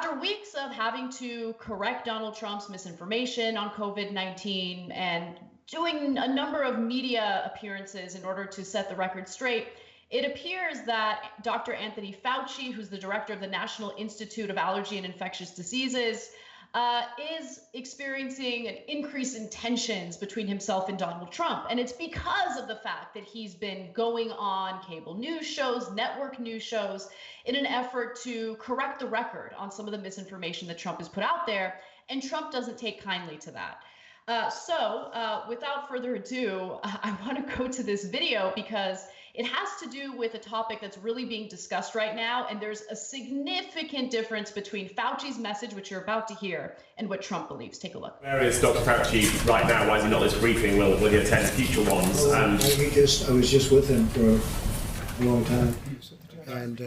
After weeks of having to correct Donald Trump's misinformation on COVID-19 and doing a number of media appearances in order to set the record straight, it appears that Dr. Anthony Fauci, who's the director of the National Institute of Allergy and Infectious Diseases, is experiencing an increase in tensions between himself and Donald Trump. And it's because of the fact that he's been going on cable news shows, network news shows, in an effort to correct the record on some of the misinformation that Trump has put out there. And Trump doesn't take kindly to that. Without further ado, I want to go to this video because it has to do with a topic that's really being discussed right now. And there's a significant difference between Fauci's message, which you're about to hear, and what Trump believes. Take a look. Where is Dr. Fauci right now? Why is he not this briefing? Will he attend future ones? I was just with him for a long time. And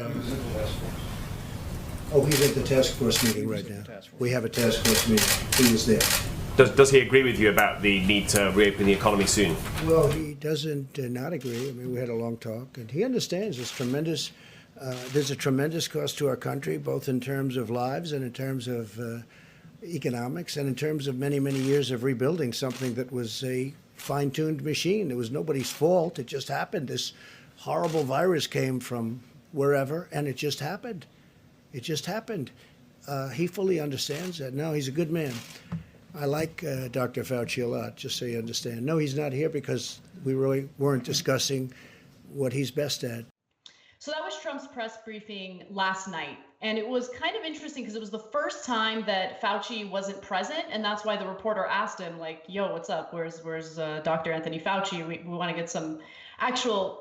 he's at the task force meeting right now. We have a task force meeting. He was there. Does he agree with you about the need to reopen the economy soon? Well, he doesn't not agree. I mean, we had a long talk, and he understands there's a tremendous cost to our country, both in terms of lives and in terms of economics and in terms of many, many years of rebuilding something that was a fine-tuned machine. It was nobody's fault. It just happened. This horrible virus came from wherever, and it just happened. It just happened. He fully understands that. No, he's a good man. I like Dr. Fauci a lot, just so you understand. No, he's not here because we really weren't discussing what he's best at. So that was Trump's press briefing last night. And it was kind of interesting because it was the first time that Fauci wasn't present. And that's why the reporter asked him, like, yo, what's up? Where's Dr. Anthony Fauci? We want to get some actual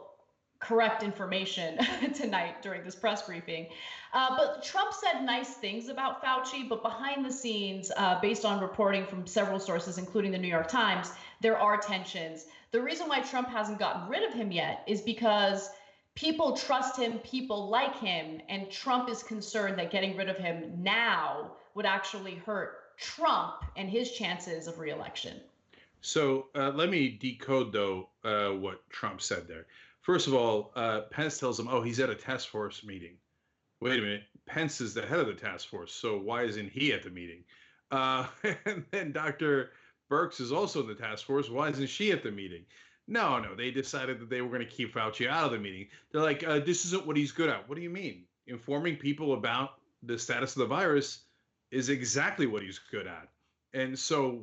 correct information tonight during this press briefing. But Trump said nice things about Fauci, but behind the scenes, based on reporting from several sources, including the New York Times, there are tensions. The reason why Trump hasn't gotten rid of him yet is because people trust him, people like him, and Trump is concerned that getting rid of him now would actually hurt Trump and his chances of re-election. So let me decode, though, what Trump said there. First of all, Pence tells him, he's at a task force meeting. Wait a minute. Pence is the head of the task force, so why isn't he at the meeting? And then Dr. Birx is also in the task force. Why isn't she at the meeting? No, they decided that they were going to keep Fauci out of the meeting. They're like, this isn't what he's good at. What do you mean? Informing people about the status of the virus is exactly what he's good at. And so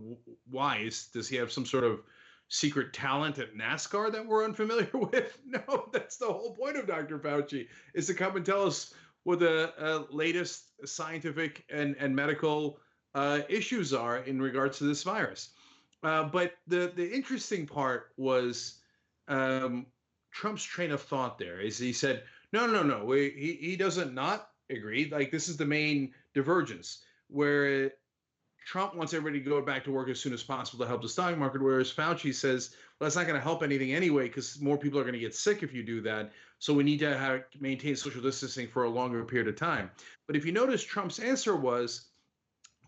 why? Does he have some sort of secret talent at NASCAR that we're unfamiliar with? No, that's the whole point of Dr. Fauci, is to come and tell us what the latest scientific and medical issues are in regards to this virus. But the interesting part was Trump's train of thought there is he said, no, he doesn't not agree. Like, this is the main divergence where Trump wants everybody to go back to work as soon as possible to help the stock market, whereas Fauci says, well, that's not going to help anything anyway because more people are going to get sick if you do that. So we need to maintain social distancing for a longer period of time. But if you notice, Trump's answer was,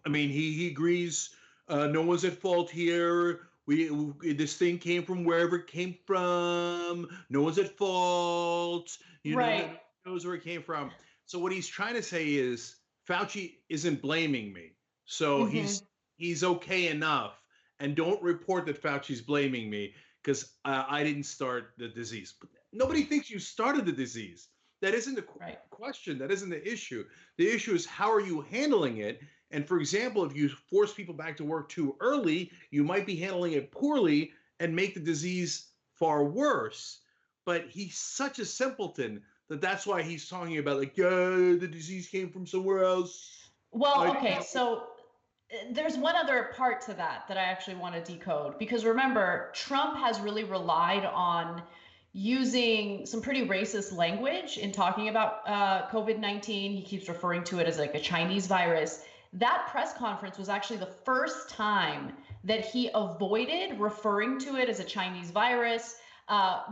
he agrees, no one's at fault here. This thing came from wherever it came from. No one's at fault. Right. Knows where it came from. So what he's trying to say is Fauci isn't blaming me. So he's okay enough, and don't report that Fauci's blaming me because I didn't start the disease. But nobody thinks you started the disease. That isn't the question. That isn't the issue. The issue is how are you handling it? And for example, if you force people back to work too early, you might be handling it poorly and make the disease far worse. But he's such a simpleton that's why he's talking about the disease came from somewhere else. Well, okay, so there's one other part to that I actually want to decode, because remember, Trump has really relied on using some pretty racist language in talking about COVID-19. He keeps referring to it as like a Chinese virus. That press conference was actually the first time that he avoided referring to it as a Chinese virus,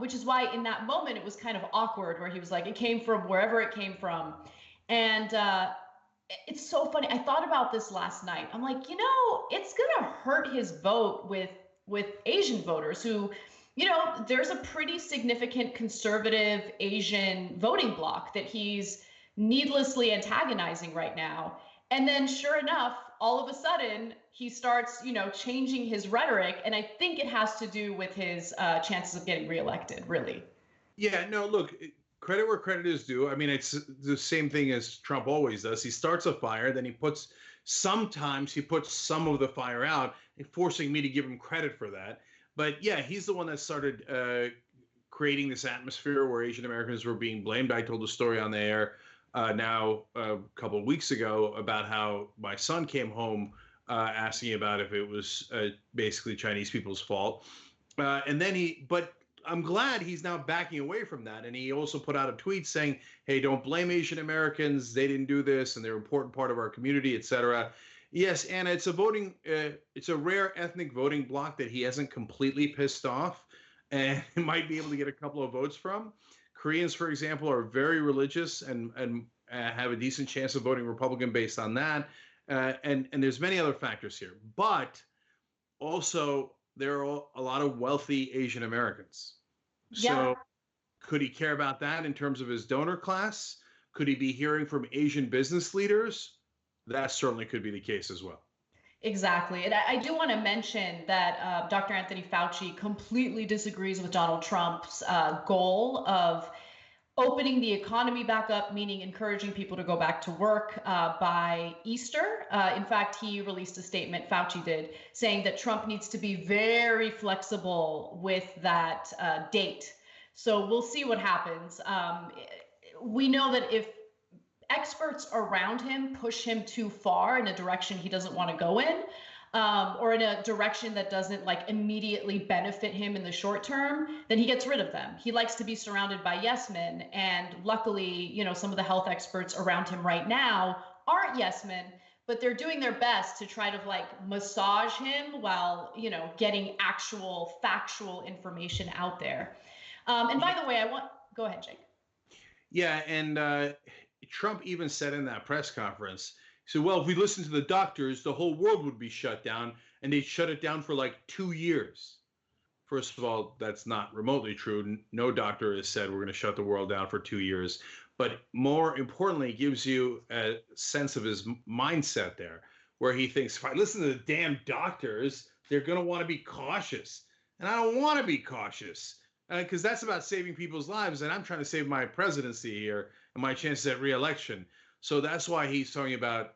which is why in that moment it was kind of awkward where he was like, it came from wherever it came from. And it's so funny. I thought about this last night. I'm like, it's going to hurt his vote with Asian voters who, there's a pretty significant conservative Asian voting bloc that he's needlessly antagonizing right now. And then sure enough, all of a sudden, he starts, changing his rhetoric. And I think it has to do with his chances of getting reelected, really. Yeah, no, look, credit where credit is due. I mean, it's the same thing as Trump always does. He starts a fire, then sometimes he puts some of the fire out, forcing me to give him credit for that. But yeah, he's the one that started creating this atmosphere where Asian Americans were being blamed. I told a story on the air now a couple of weeks ago about how my son came home asking about if it was basically Chinese people's fault. But I'm glad he's now backing away from that. And he also put out a tweet saying, hey, don't blame Asian Americans. They didn't do this and they're an important part of our community, et cetera. Yes, Anna, it's a rare ethnic voting bloc that he hasn't completely pissed off and might be able to get a couple of votes from. Koreans, for example, are very religious and have a decent chance of voting Republican based on that. And there's many other factors here. But also, there are a lot of wealthy Asian Americans. Yeah. So could he care about that in terms of his donor class? Could he be hearing from Asian business leaders? That certainly could be the case as well. Exactly. And I do want to mention that Dr. Anthony Fauci completely disagrees with Donald Trump's goal of opening the economy back up, meaning encouraging people to go back to work by Easter. In fact, he released a statement, Fauci did, saying that Trump needs to be very flexible with that date. So we'll see what happens. We know that if experts around him push him too far in a direction he doesn't want to go in, or in a direction that doesn't immediately benefit him in the short term, then he gets rid of them. He likes to be surrounded by yes men. And luckily, some of the health experts around him right now aren't yes men, but they're doing their best to try to massage him while, getting actual factual information out there. And by the way, go ahead, Jake. Yeah. And Trump even said in that press conference, he said, well, if we listen to the doctors, the whole world would be shut down, and they'd shut it down for 2 years. First of all, that's not remotely true. No doctor has said we're going to shut the world down for 2 years. But more importantly, it gives you a sense of his mindset there, where he thinks, if I listen to the damn doctors, they're going to want to be cautious. And I don't want to be cautious because that's about saving people's lives. And I'm trying to save my presidency here and my chances at re-election. So that's why he's talking about,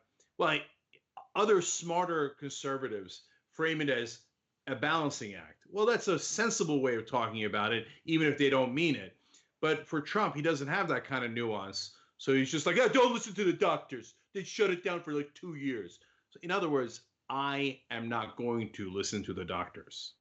other smarter conservatives frame it as a balancing act. Well, that's a sensible way of talking about it, even if they don't mean it. But for Trump, he doesn't have that kind of nuance. So he's just like, oh, don't listen to the doctors. They shut it down for 2 years. So in other words, I am not going to listen to the doctors.